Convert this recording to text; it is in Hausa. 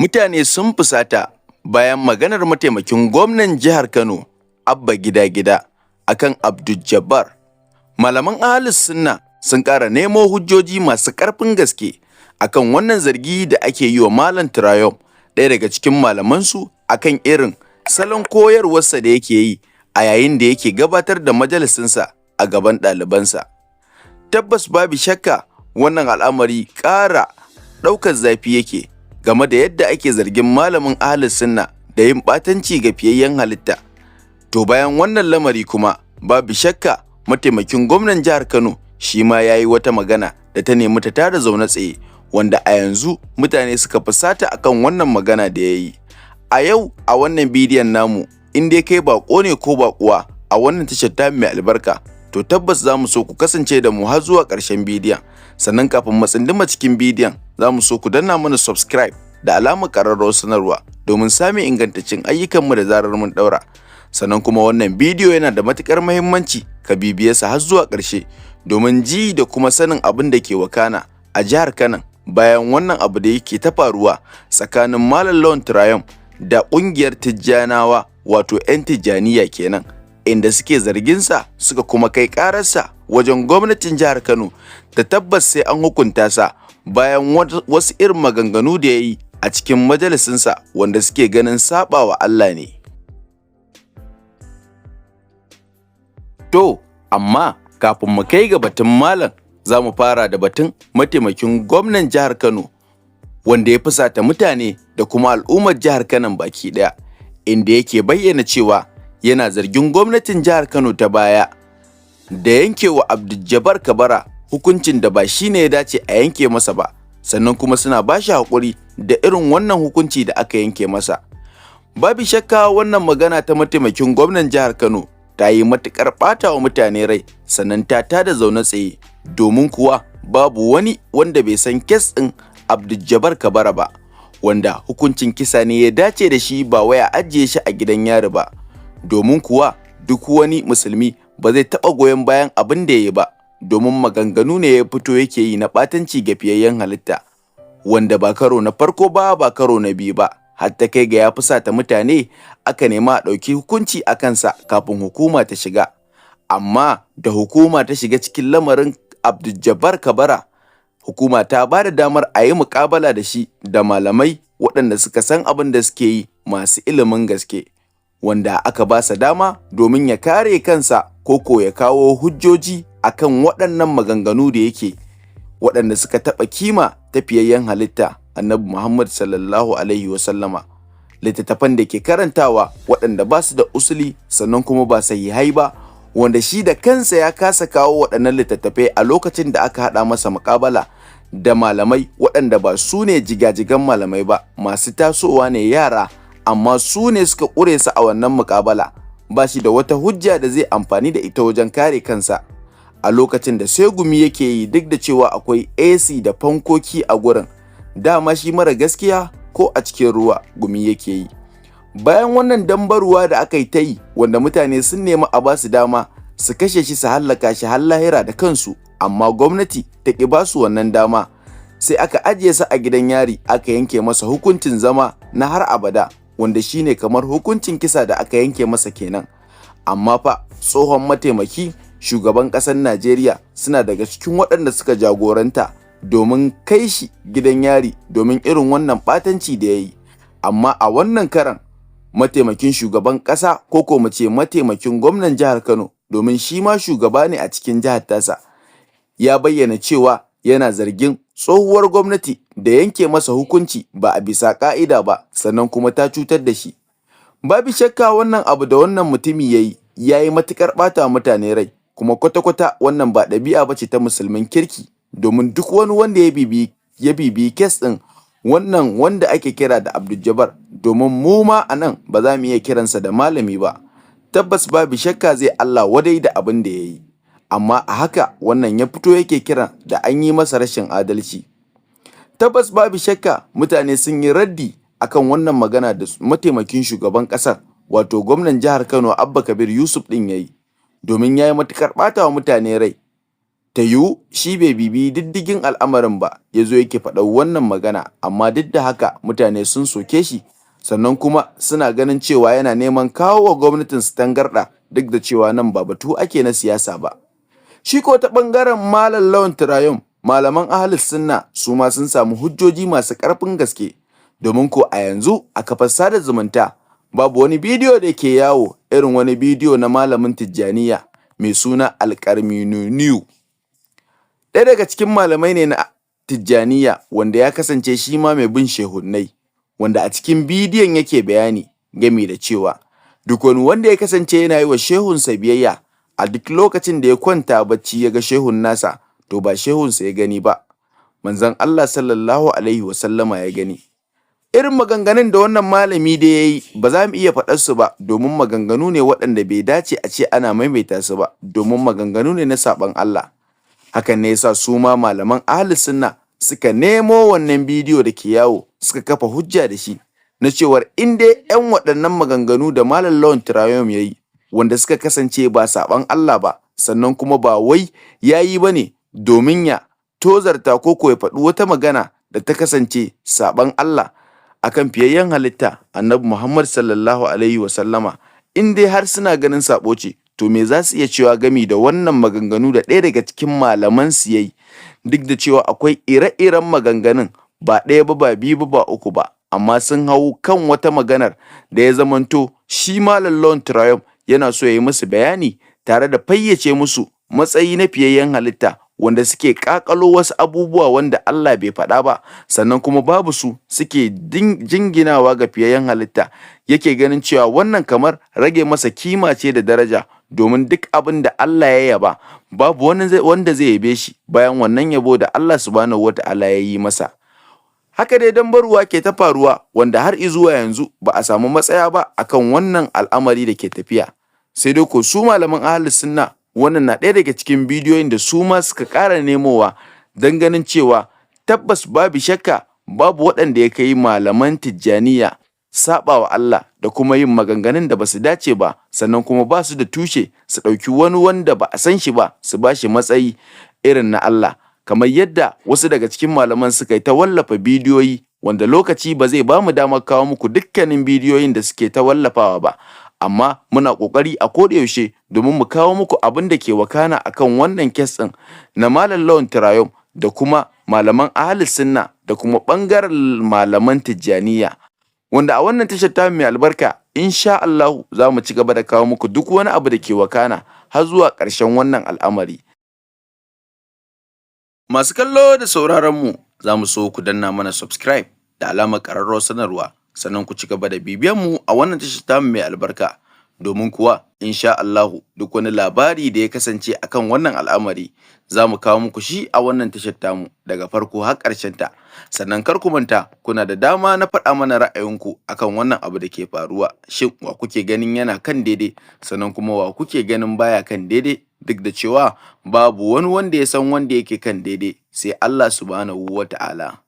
Mutane sun fusata bayan maganar mataimakin gwamnan jihar Kano, Abba Gida Gida, akan Abdul-Jabbar. Malaman Ahlus Sunna sun ƙara nemo hujjoji masu ƙarfin gaske akan wannan zargi da ake yi wa Malam Turayom, ɗaya daga cikin malamansu, akan irin salon koyarwarsa da yake yi a yayin da yake gabatar da majalisinsa a gaban ɗalibansa. Tabbas babu shakka wannan al'amari ƙara ɗaukar zafi yake game da yadda ake zargin malamin Ahlus Sunna da yin ɓatanci ga fiyayyen halitta. To bayan wannan lamari kuma babu shakka mataimakin gwamnan jihar Kano shi ma ya yi wata magana da ta nemi ta tada zaune tsaye, wanda a yanzu mutane suka fusata akan wannan magana da ya yi. A yau a wannan bidiyon namu, in dai kai baƙo ne ko baƙuwa a wannan tashar ta mai albarka, to tabbas za mu so ku kasance da mu har zuwa ƙarshen bidiyon. Sannan kafin mu tsinduma cikin bidiyon, za mu so ku danna mana subscribe da alamar ƙararrawar sanarwa domin samun ingantaccen ayyukanmu da zarar mun ɗaura. Sannan kuma wannan bidiyo yana da matuƙar muhimmanci ka bibiye sa har zuwa ƙarshe domin ji da kuma sanin abin da ke wakana a jihar Kano bayan wannan abu da yake ta faruwa tsakanin Malam Lawan Turayom da ƙungiyar Tijjanawa, wato 'yan Tijjaniya kenan, inda suke zarginsa suka kuma kai ƙararsa wajen gwamnatin jihar Kano da tabbas sai an hukunta sa bayan wasu irin maganganu da ya yi a cikin majalisinsa wanda suke ganin saɓawa Allah ne. To, amma kafin mu kai ga batun malam, za mu fara da batun mataimakin gwamnan jihar Kano, wanda ya fusata mutane da kuma al'ummar jihar Kano baki ɗaya, inda yake bayyana cewa yana zargin gwamnatin jihar Kano ta baya da yankewa Abdul-Jabbar Kabara hukuncin da ba shi ne ya dace a yanke masa ba, sannan kuma suna ba shi haƙuri da irin wannan hukunci da aka yanke masa. Babu shakka wannan magana ta mataimakin gwamnan jihar Kano ta yi matuƙar ɓata wa mutane rai, sannan ta tada zaune tsaye, domin kuwa babu wani wanda bai san kes ɗin Abdul-Jabbar Kabara ba, wanda hukuncin kisa ne ya dace da shi, ba wai a ajiye shi a gidan yari ba, domin kuwa duk wani musulmi ba zai taɓa goyon bayan abin da ya yi ba, domin maganganu ne ya fito yake yi na ɓatanci ga fiyayyen halitta, wanda ba karo na farko ba karo na biyu ba, har ta kai ga ya fusata mutane aka nema a ɗauki hukunci a kansa kafin hukuma ta shiga. Amma da hukuma ta shiga cikin lamarin Abdul-Jabbar Kabara, hukuma ta ba da damar a yi muƙabala da shi da malamai waɗanda suka san abin da suke yi, masu ilimin gaske, wanda aka ba sa dama domin ya kare kansa ko ya kawo hujjoji akan waɗannan maganganu da yake, waɗanda suka taɓa kima ta fiyayyen halitta Annabi Muhammad sallallahu alaihi wasallama. Littattafan da ke karantawa waɗanda ba su da usuli sannan kuma ba sahihai ba, wanda shi da kansa ya kasa kawo waɗannan littattafai a lokacin da aka haɗa masa muƙabala da malamai waɗanda ba su ne jigajigan malamai ba, masu tasowa ne, yara, amma su ne suka ƙure su a wannan muƙabala. Ba shi da wata hujja da zai amfani da ita wajen kare kansa a lokacin da sai gumi yake yi, duk da cewa akwai AC da fankoki a gurin. Dama shi mara gaskiya ko a cikin ruwa gumi yake yi. Bayan wannan dambaruwa da aka yi ta yi, wanda mutane sun nemi a ba su dama su kashe shi, su hallaka shi har lahira da kansu, amma gwamnati ta ƙi ba su wannan dama, sai aka ajiye sa a gidan yari, aka yanke masa hukuncin zama na har abada, wanda shine kamar hukuncin kisa da aka yanke masa kenan. Amma fa tsohon mataimaki shugaban ƙasar Najeriya suna daga cikin waɗanda suka jagoranta domin kai shi gidan yari domin irin wannan ɓatanci da ya yi. Amma a wannan karan mataimakin shugaban ƙasa, ko mu ce mataimakin gwamnan jihar Kano, domin shi ma shugaba ne a cikin jihar tasa, ya bayyana cewa yana zargin tsohuwar gwamnati da yanke masa hukunci ba a bisa ƙa'ida ba, sannan kuma ta cutar da shi. Babu shakka wannan abu da wannan mutumi ya yi matuƙar ɓata mutane rai, kuma kwata-kwata wannan ba ɗabi'a ba ce ta musulmin kirki, domin duk wani wanda ya bibiyi kes ɗin wannan wanda ake kira da Abdul-Jabbar, domin mu ma a nan ba za mu iya kiransa da malami ba, tabbas babu shakka zai Allah wadai da abin da ya yi. Amma a haka wannan ya fito yake kira da an yi masa rashin adalci. Tabbas babu shakka mutane sun yi raddi akan wannan magana da mataimakin shugaban ƙasar, wato gwamnan jihar Kano Abba Kabir Yusuf ɗin ya yi, domin ya yi matuƙar ɓata wa mutane rai. Ta yiwu shi bai bibi diddigin al'amarin ba ya zo yake faɗar wannan magana, amma duk da haka mutane sun soke shi, sannan kuma suna ganin cewa yana neman kawo wa gwamnatin su tangarɗa, duk da cewa nan ba batu ake na siyasa ba. Shi ko ta ɓangaren Malam Lawan Turayum, malaman Ahlus Sunna su ma sun samu hujjoji masu ƙarfin gaske, domin ko a yanzu a kafar sada zumunta babu wani bidiyo da ke yawo irin wani bidiyo na malamin Tijjaniya mai suna Alƙarminuniyu. Ɗaya daga cikin malamai ne na Tijjaniya wanda ya kasance shi ma mai bin shehunnai, wanda a cikin bidiyon yake bayani game da cewa duk wani wanda ya kasance yana yi wa shehunsa biyayya, a duk lokacin da ya kwanta bacci ya ga shehun nasa, to ba shehunsa ya gani ba, manzon Allah sallallahu alaihi wasallama ya gani. Irin maganganun da wannan malami da ya yi ba za mu iya faɗar su ba, domin maganganu ne waɗanda bai dace a ce ana maimaita su ba, domin maganganu ne na saɓon Allah. Hakan ne yasa su ma malaman Ahlus Sunna suka nemo wannan bidiyo da ke yawo suka kafa hujja da shi, na cewar in dai 'yan waɗannan maganganu da Malam Lawan Turayum ya yi, wanda suka kasance ba saɓon Allah ba, sannan kuma ba wai ya yi ba ne domin ya tozarta ko ya faɗi wata magana da ta kasance saɓon Allah akan fiyayyen halitta Annabi Muhammad sallallahu alaihi wasallama, in dai har suna ganin saɓo ce, to me za su iya cewa gami da wannan maganganu da ɗaya daga cikin malaman su yayi, duk da cewa akwai ire-iren maganganun ba ɗaya ba, ba biyu ba, ba uku ba, amma sun hau kan wata maganar da ya zamanto shi Malam Lawan Turayum yana so ya yi musu bayani tare da fayyace musu matsayi na fiyayyen halitta, wanda suke ƙaƙalo wasu abubuwa wanda Allah bai faɗa ba, sannan kuma babu su suke jinginawa ga fiyayyen halitta, yake ganin cewa wannan kamar rage masa kima ce da daraja, domin duk abin da Allah ya yaba babu wanda zai yabe shi bayan wannan yabo da Allah subhanahu wata'ala ya yi masa. Haka dai dambarwa ke ta faruwa, wanda har izuwa yanzu ba a samu matsaya ba akan wannan al'amari da ke tafiya. Sai dai ko su malaman Ahlus Sunna, wannan na ɗaya daga cikin bidiyoyin da su ma suka ƙara nemowa don ganin cewa tabbas babu shakka babu waɗanda ya kai malaman Tijjaniya saɓa wa Allah da kuma yin maganganun da ba su dace ba, sannan kuma ba su da tushe su ɗauki wani wanda ba a san shi ba su ba shi matsayi irin na Allah, kamar yadda wasu daga cikin malaman suka yi ta wallafa bidiyoyi, wanda lokaci ba zai ba mu damar kawo muku dukkanin bidiyoyin da suke ta wallafawa ba, amma muna ƙoƙari a kodayaushe domin mu kawo muku abin da ke wakana akan wannan kes ɗin na Malam Lawan Turayum da kuma malaman Ahlus Sunna da kuma ɓangaren malaman Tijjaniya, wanda a wannan tashar ta mai albarka insha Allah za mu ci gaba da kawo muku duk wani abu da ke wakana har zuwa ƙarshen wannan al'amari. Masu kallo da sauraron mu, za mu so ku danna mana subscribe da alamar ƙararrawar sanarwa, sannan ku ci gaba da bibiyan mu a wannan tashar ta mai albarka, domin kuwa insha Allahu duk wani labari da ya kasance akan wannan al'amari za mu kawo muku shi a wannan tashar tamu daga farko har ƙarshen ta. Sannan kar ku manta, kuna da dama na faɗa mana ra'ayinku akan wannan abu da ke faruwa, shin wa kuke ganin yana kan daidai, sannan kuma wa kuke ganin baya kan daidai, duk da cewa babu wani wanda ya san wanda yake kan daidai sai Allah subhanahu wata'ala.